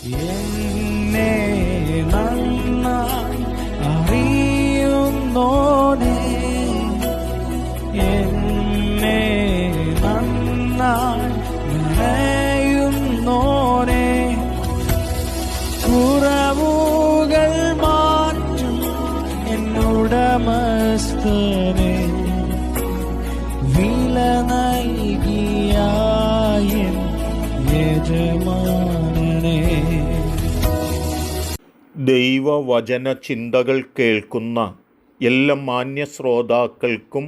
എന്നെ നന്നായി അറിയുന്നോനേ, എന്നെ നന്നായി നനയുന്നോനേ, കുറവുകൾ മാറ്റും എന്നുടമസ്ഥനേ, വില നൽകിയായ യജമാനനേ. ദൈവവചന ചിന്തകൾ കേൾക്കുന്ന എല്ലാ മാന്യ ശ്രോതാക്കൾക്കും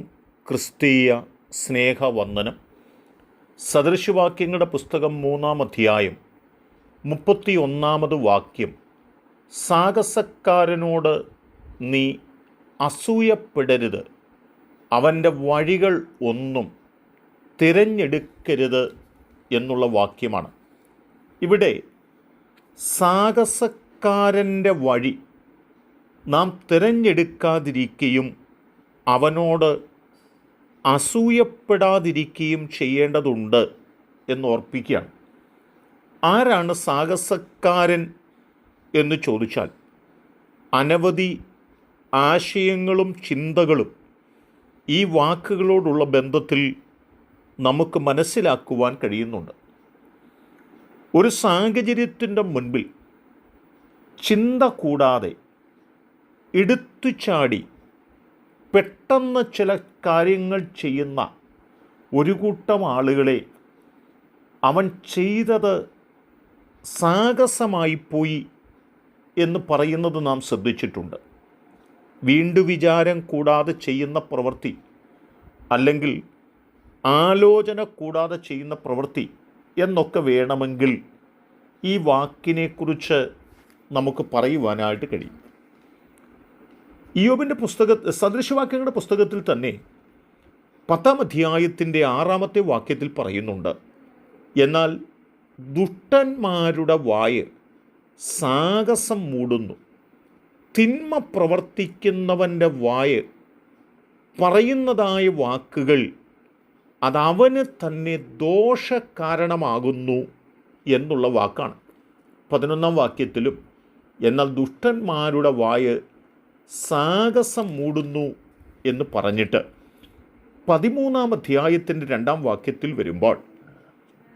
ക്രിസ്തീയ സ്നേഹവന്ദനം. സദൃശവാക്യങ്ങളുടെ പുസ്തകം 3-ാം അധ്യായം 31-ാമത് വാക്യം: സാഹസക്കാരനോട് നീ അസൂയപ്പെടരുത്, അവൻ്റെ വഴികൾ ഒന്നും തിരഞ്ഞെടുക്കരുത് എന്നുള്ള വാക്യമാണ്. ഇവിടെ സാഹസക്കാരൻ്റെ വഴി നാം തിരഞ്ഞെടുക്കാതിരിക്കുകയും അവനോട് അസൂയപ്പെടാതിരിക്കുകയും ചെയ്യേണ്ടതുണ്ട് എന്നോർപ്പിക്കുകയാണ്. ആരാണ് സാഹസക്കാരൻ എന്ന് ചോദിച്ചാൽ, അനവധി ആശയങ്ങളും ചിന്തകളും ഈ വാക്കുകളോടുള്ള ബന്ധത്തിൽ നമുക്ക് മനസ്സിലാക്കുവാൻ കഴിയുന്നുണ്ട്. ഒരു സാഹചര്യത്തിൻ്റെ മുൻപിൽ ചിന്ത കൂടാതെ എടുത്തുചാടി പെട്ടെന്ന് ചില കാര്യങ്ങൾ ചെയ്യുന്ന ഒരു കൂട്ടം ആളുകളെ അവൻ ചെയ്തത് സാഹസമായി പോയി എന്ന് പറയുന്നത് നാം ശ്രദ്ധിച്ചിട്ടുണ്ട്. വീണ്ടുവിചാരം കൂടാതെ ചെയ്യുന്ന പ്രവൃത്തി, അല്ലെങ്കിൽ ആലോചന കൂടാതെ ചെയ്യുന്ന പ്രവൃത്തി എന്നൊക്കെ വേണമെങ്കിൽ ഈ വാക്കിനെക്കുറിച്ച് നമുക്ക് പറയുവാനായിട്ട് കഴിയും. ഇയ്യോബിൻ്റെ സദൃശവാക്യങ്ങളുടെ പുസ്തകത്തിൽ തന്നെ 10-ാം അധ്യായത്തിൻ്റെ 6-ാമത്തെ വാക്യത്തിൽ പറയുന്നുണ്ട്: എന്നാൽ ദുഷ്ടന്മാരുടെ വായ് സാഹസം മൂടുന്നു, തിന്മ പ്രവർത്തിക്കുന്നവൻ്റെ വായ് പറയുന്നതായ വാക്കുകൾ അതവന് തന്നെ ദോഷകാരണമാകുന്നു എന്നുള്ള വാക്കാണ്. 11-ാം വാക്യത്തിലും എന്നാൽ ദുഷ്ടന്മാരുടെ വായ് സാഹസം മൂടുന്നു എന്ന് പറഞ്ഞിട്ട് 13-ാം അധ്യായത്തിൻ്റെ 2-ാം വാക്യത്തിൽ വരുമ്പോൾ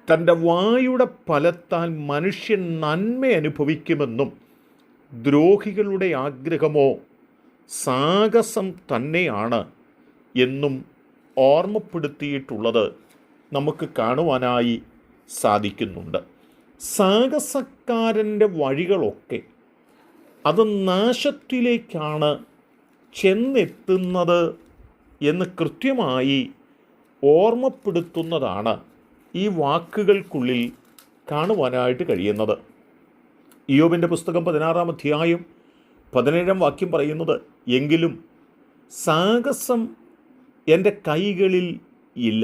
തൻ്റെ വായുടെ ഫലത്താൽ മനുഷ്യൻ നന്മ അനുഭവിക്കുമെന്നും ദ്രോഹികളുടെ ആഗ്രഹമോ സാഹസം തന്നെയാണ് എന്നും ഓർമ്മപ്പെടുത്തിയിട്ടുള്ളത് നമുക്ക് കാണുവാനായി സാധിക്കുന്നുണ്ട്. സാഹസക്കാരൻ്റെ വഴികളൊക്കെ അത് നാശത്തിലേക്കാണ് ചെന്നെത്തുന്നത് എന്ന് കൃത്യമായി ഓർമ്മപ്പെടുത്തുന്നതാണ് ഈ വാക്കുകൾക്കുള്ളിൽ കാണുവാനായിട്ട് കഴിയുന്നത്. ഇയ്യോബിൻ്റെ പുസ്തകം 16-ാം അധ്യായം 17-ാം വാക്യം പറയുന്നത്: എങ്കിലും സാഹസം എൻ്റെ കൈകളിൽ ഇല്ല,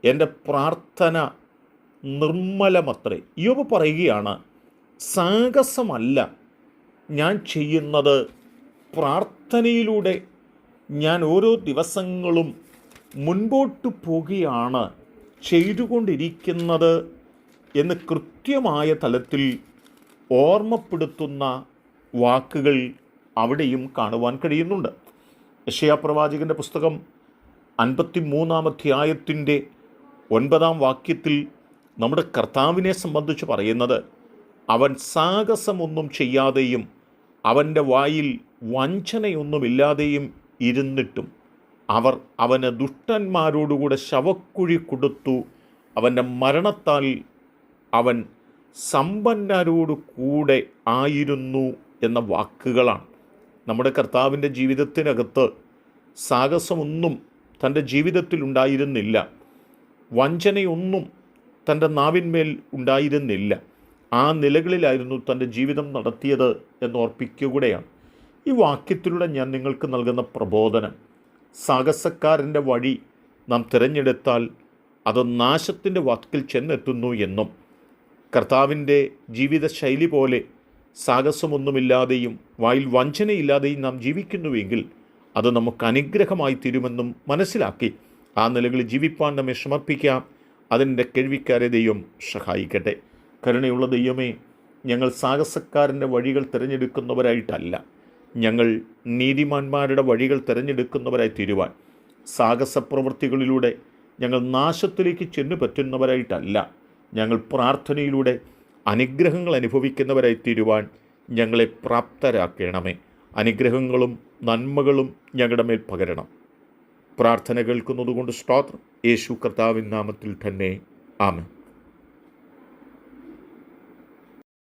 എൻ്റെ പ്രാർത്ഥന നിർമ്മലമത്രേ. ഇയ്യോബ് പറയുകയാണ്, സാഹസമല്ല ഞാൻ ചെയ്യുന്നത്, പ്രാർത്ഥനയിലൂടെ ഞാൻ ഓരോ ദിവസങ്ങളും മുൻപോട്ട് പോകുകയാണ് ചെയ്തുകൊണ്ടിരിക്കുന്നത് എന്ന് കൃത്യമായ തലത്തിൽ ഓർമ്മപ്പെടുത്തുന്ന വാക്കുകൾ അവിടെയും കാണുവാൻ കഴിയുന്നുണ്ട്. യെശയ്യാപ്രവാചകൻ്റെ പുസ്തകം 53-ാം അധ്യായത്തിൻ്റെ 9-ാം വാക്യത്തിൽ നമ്മുടെ കർത്താവിനെ സംബന്ധിച്ച് പറയുന്നത്: അവൻ സാഹസമൊന്നും ചെയ്യാതെയും അവൻ്റെ വായിൽ വഞ്ചനയൊന്നുമില്ലാതെയും ഇരുന്നിട്ടും അവർ അവന് ദുഷ്ടന്മാരോടുകൂടെ ശവക്കുഴി കൊടുത്തു, അവൻ്റെ മരണത്താൽ അവൻ സമ്പന്നരോട് കൂടെ ആയിരുന്നു എന്ന വാക്കുകളാണ്. നമ്മുടെ കർത്താവിൻ്റെ ജീവിതത്തിനകത്ത് സാഹസമൊന്നും തൻ്റെ ജീവിതത്തിൽ ഉണ്ടായിരുന്നില്ല, വഞ്ചനയൊന്നും തൻ്റെ നാവിന്മേൽ ഉണ്ടായിരുന്നില്ല. ആ നിലകളിലായിരുന്നു തൻ്റെ ജീവിതം നടത്തിയത് എന്നോർപ്പിക്കുകയാണ് ഈ വാക്യത്തിലൂടെ ഞാൻ നിങ്ങൾക്ക് നൽകുന്ന പ്രബോധനം. സാഹസക്കാരൻ്റെ വഴി നാം തിരഞ്ഞെടുത്താൽ അത് നാശത്തിൻ്റെ വാക്കിൽ ചെന്നെത്തുന്നു എന്നും, കർത്താവിൻ്റെ ജീവിതശൈലി പോലെ സാഹസമൊന്നുമില്ലാതെയും വായിൽ വഞ്ചനയില്ലാതെയും നാം ജീവിക്കുന്നുവെങ്കിൽ അത് നമുക്ക് അനുഗ്രഹമായി തീരുമെന്നും മനസ്സിലാക്കി ആ നിലകളിൽ ജീവിപ്പാൻ നമ്മെ സമർപ്പിക്കാം. അതിൻ്റെ കേൾവിക്കാരെ ദൈവം സഹായിക്കട്ടെ. കരുണയുള്ള ദൈവമേ, ഞങ്ങൾ സാഹസക്കാരൻ്റെ വഴികൾ തിരഞ്ഞെടുക്കുന്നവരായിട്ടല്ല, ഞങ്ങൾ നീതിമാന്മാരുടെ വഴികൾ തിരഞ്ഞെടുക്കുന്നവരായി തീരുവാൻ, സാഹസപ്രവൃത്തികളിലൂടെ ഞങ്ങൾ നാശത്തിലേക്ക് ചെന്നു പറ്റുന്നവരായിട്ടല്ല, ഞങ്ങൾ പ്രാർത്ഥനയിലൂടെ അനുഗ്രഹങ്ങൾ അനുഭവിക്കുന്നവരായി തീരുവാൻ ഞങ്ങളെ പ്രാപ്തരാക്കണമേ. അനുഗ്രഹങ്ങളും നന്മകളും ഞങ്ങളുടെ മേൽ പകരണം. പ്രാർത്ഥന കേൾക്കുന്നതുകൊണ്ട് സ്തോത്രം. യേശു കർത്താവിൻ നാമത്തിൽ തന്നെ ആമേൻ.